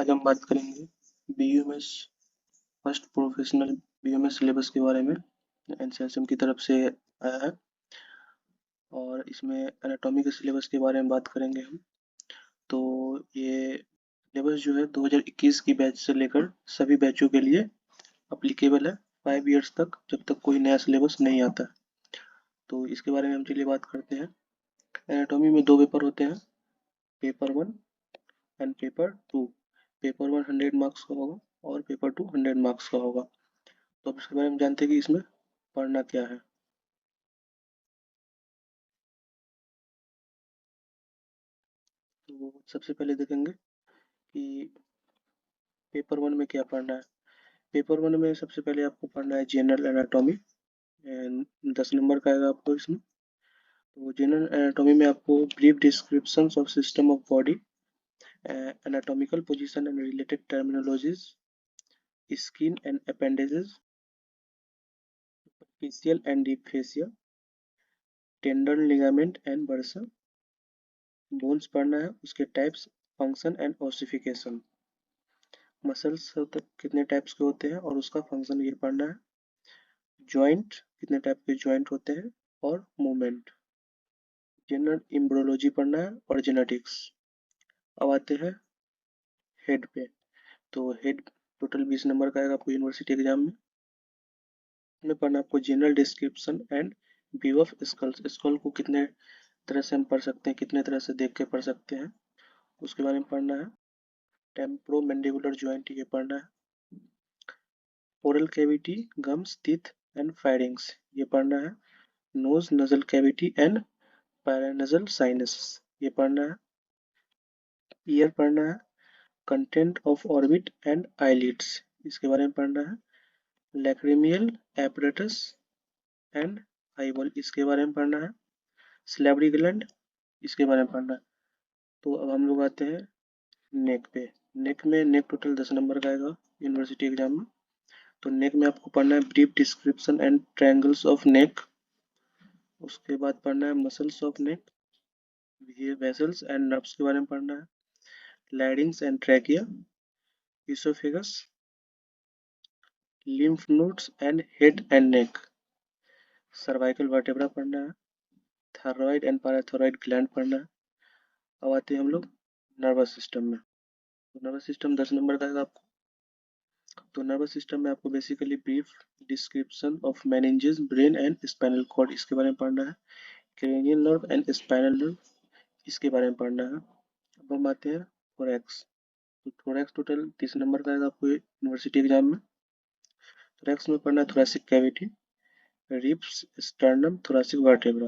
आज हम बात करेंगे BUMS first professional BUMS syllabus के बारे में। एनसीईआरटी की तरफ से आया है और इसमें एनाटॉमी के सिलेबस के बारे में बात करेंगे हम। तो ये सिलेबस जो है 2021 की बैच से लेकर सभी बैचों के लिए अप्लीकेबल है 5 इयर्स तक, जब तक कोई नया सिलेबस नहीं आता। तो इसके बारे में हम चलिए बात करते हैं। एनाटॉमी में 2 पेपर होते हैं, paper 1 and paper 2। Paper 1 100 marks का होगा और पेपर 2 100 मार्क्स का होगा। तो अब इसके बारे में जानते हैं कि इसमें पढ़ना क्या है। तो सबसे पहले देखेंगे कि पेपर 1 में क्या पढ़ना है। पेपर 1 में सबसे पहले आपको पढ़ना है जनरल एनाटॉमी, 10 नंबर का आएगा आपको इसमें। तो जनरल एनाटॉमी में आपको brief description of system of body, anatomical position and related terminologies, skin and appendages, facial and deep facial, tendon ligament and bursa, bones पढ़ना है, उसके types, function and ossification, muscles कितने टाइप्स के होते हैं और उसका फंक्शन ये पढ़ना है, जॉइंट कितने टाइप के जॉइंट होते हैं और मूवमेंट, जनरल एम्ब्रियोलॉजी पढ़ना है और जेनेटिक्स। अब आते हैं हेड पे। तो हेड टोटल 20 नंबर का आएगा आपको यूनिवर्सिटी एग्जाम में पढ़ना आपको general description and view of skulls. Skull को कितने तरह से हम पढ़ सकते हैं, कितने तरह से देख के पढ़ सकते हैं, उसके बारे में पढ़ना है। टेम्पोरोमैंडिबुलर जॉइंट ये पढ़ना है। Oral cavity, gums, teeth and firings ये पढ़ना है। Nose nasal cavity and paranasal sinus ये पढ़ना है। ईयर पढ़ना है। Content of orbit and eyelids इसके बारे में पढ़ना है। लैक्रिमियल एपरेटस एंड आईबॉल इसके बारे में पढ़ना है। स्लेवरी ग्लैंड इसके बारे में पढ़ना है। तो अब हम लोग आते हैं नेक पे। नेक टोटल 10 नंबर का आएगा यूनिवर्सिटी एग्जाम में। तो नेक में आपको पढ़ना है brief description and triangles of neck, उसके बाद पढ़ना है muscles of neck, vessels and nerves के बारे में पढ़ना है। लैरिंग्स and trachea, oesophagus, lymph nodes and head and neck, cervical vertebra पढ़ना है। थायराइड एंड पैराथायराइड ग्लैंड पढ़ना है। अब आते हैं हम लोग नर्वस सिस्टम में। तो नर्वस सिस्टम 10 नंबर का है आपको। तो नर्वस सिस्टम में आपको basically brief description of meninges, brain and spinal cord इसके बारे में पढ़ना है। Cranial nerve and spinal nerve इसके बारे में पढ़ना है। अब हम आते हैं थोरैक्स। तो थोरैक्स टोटल 30 नंबर का है आपको यूनिवर्सिटी एग्जाम में। थोरैक्स में पढ़ना है thoracic cavity, ribs, sternum, thoracic vertebra,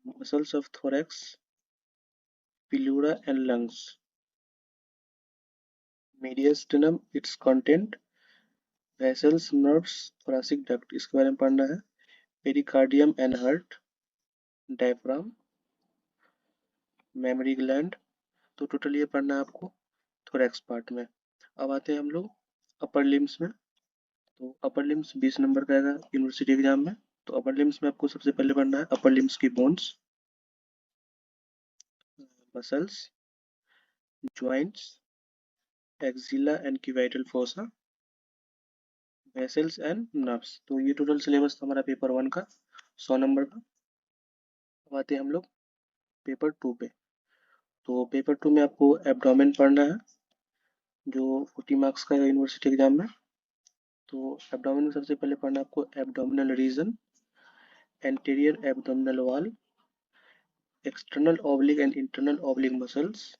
muscles of thorax, pleura and lungs, मीडियस्टिनम it's content, vessels, nerves, thoracic duct इसके बारे में पढ़ना है। Pericardium and heart, diaphragm, memory gland. तो टोटल ये पढ़ना है आपको थोरैक्स पार्ट में। अब आते हैं हम लोग अपर लिम्स में। तो अपर लिम्स 20 नंबर का आएगा यूनिवर्सिटी एग्जाम में। तो अपर लिम्स में आपको सबसे पहले पढ़ना है अपर लिम्स की bones, muscles, joints, axilla and cubital fossa, vessels and nerves. तो ये टोटल सिलेबस था हमारा पेपर 1 का 100 नंबर का। अब आते हैं हम लोग पेपर 2 पे। तो पेपर 2 में आपको एब्डोमेन पढ़ना है, जो 40 मार्क्स का है यूनिवर्सिटी एग्जाम में। तो एब्डोमेन में सबसे पहले पढ़ना है आपको abdominal region, anterior abdominal wall, external oblique and internal oblique muscles,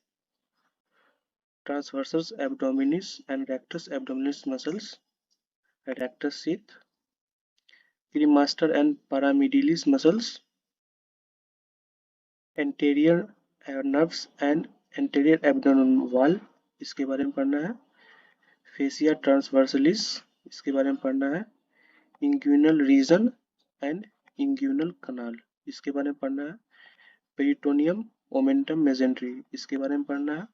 transversus abdominis and rectus abdominis muscles, rectus sheath, cremaster and paramedialis muscles, anterior nerves and anterior abdominal wall इसके बारे में पढ़ना है। फेसिया ट्रांसवर्सलिस इसके बारे में पढ़ना है। इंग्यूनल रीजन एंड इंग्यूनल कनाल इसके बारे में पढ़ना है। पेरिटोनियम ओमेंटम मेजेंट्री इसके बारे में पढ़ना है।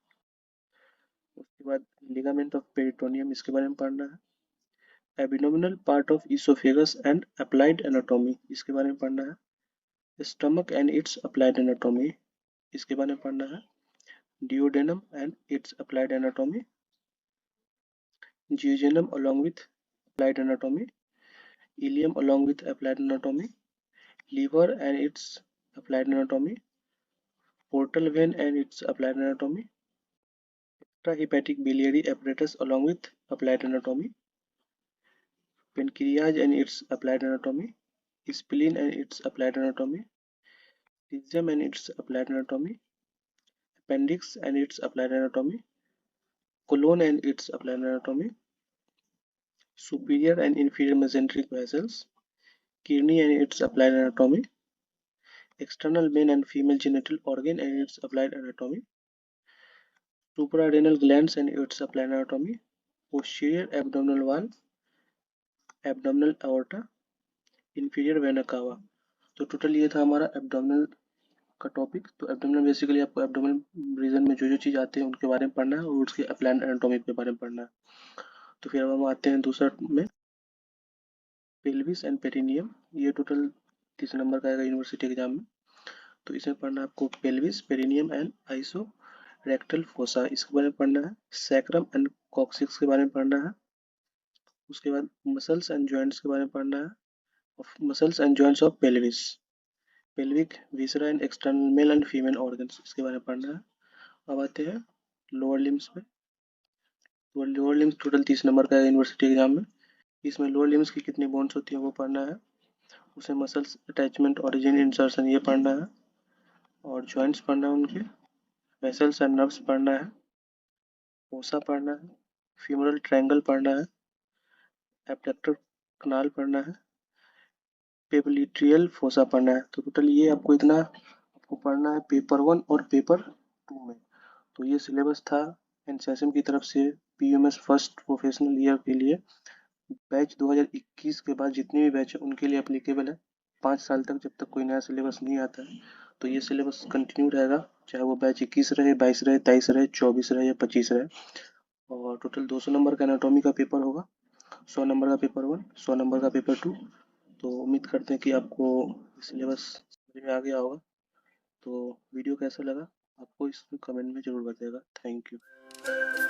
उसके बाद लिगामेंट ऑफ पेरिटोनियम इसके बारे में पढ़ना है। Abdominal part of oesophagus and applied anatomy इसके बारे में पढ़ना है। Stomach and its applied anatomy इसके बारे में पढ़ना है। Duodenum and its applied anatomy duodenum along with applied anatomy, ileum along with applied anatomy, liver and its applied anatomy, portal vein and its applied anatomy, extrahepatic biliary apparatus along with applied anatomy, pancreas and its applied anatomy, spleen and its applied anatomy, rhizium and its applied anatomy, appendix and its applied anatomy, colon and its applied anatomy, superior and inferior mesenteric vessels, kidney and its applied anatomy, external male and female genital organ and its applied anatomy, suprarenal glands and its applied anatomy, posterior abdominal wall, abdominal aorta, inferior vena cava। तो total ये था हमारा abdominal का topic. तो abdominal basically आपको abdominal region में जो जो चीज़ आती है उनके बारे में पढ़ना है और उसके अप्लाइड एनाटॉमी के बारे में पढ़ना है। तो फिर अब हम आते हैं दूसरा में, पेल्विस एंड पेरिनियम। ये टोटल 30 नंबर का आएगा यूनिवर्सिटी एग्जाम में। तो इसमें पढ़ना है आपको pelvis, perineum and iso rectal fossa, इसके बारे में पढ़ना है। सैक्रम एंड कॉक्सिक्स के बारे में पढ़ना है। उसके बाद मसल्स एंड जॉइंट्स के बारे में पढ़ना है। Muscles and joints of pelvis, pelvic viscera and external male and female organs, इसके बारे में पढ़ना है। अब आते हैं लोअर लिम्स पे। तो लोअर लिम्स टोटल 30 नंबर का है यूनिवर्सिटी एग्जाम में। इसमें लोअर लिम्स की कितनी बोन्स होती है वो पढ़ना है। उसे मसल्स अटैचमेंट, ओरिजिन, इंसर्शन ये पढ़ना है और जॉइंट्स पढ़ना है उनके, वेसल्स एंड नर्व्स पढ़ना है, फोसा पढ़ना है, फीमोरल ट्रायंगल पढ़ना है, एब्डक्टर कनाल पढ़ना है, पेपिलिट्रियल फोसा पढ़ना है। तो टोटल ये आपको इतना आपको पढ़ना है पेपर 1 और पेपर 2 में। तो ये सिलेबस था एनसीएसएम की तरफ से पीयूएमएस फर्स्ट प्रोफेशनल ईयर के लिए। बैच 2021 के बाद जितने भी बैच है उनके लिए एप्लीकेबल है 5 साल तक, जब तक कोई नया सिलेबस नहीं आता है। तो ये सिलेबस कंटिन्यू रहेगा, चाहे वो बैच 21 रहे, 22 रहे, 23 रहे, 24 रहे या 25 रहे। और टोटल 200 नंबर का एनाटॉमी का पेपर होगा, 100 नंबर का पेपर 1, 100 नंबर का पेपर 2। तो उम्मीद करते हैं कि आपको सिलेबस समझ में आ गया होगा। तो वीडियो कैसा लगा आपको इसमें कमेंट में ज़रूर बताइएगा। Thank you.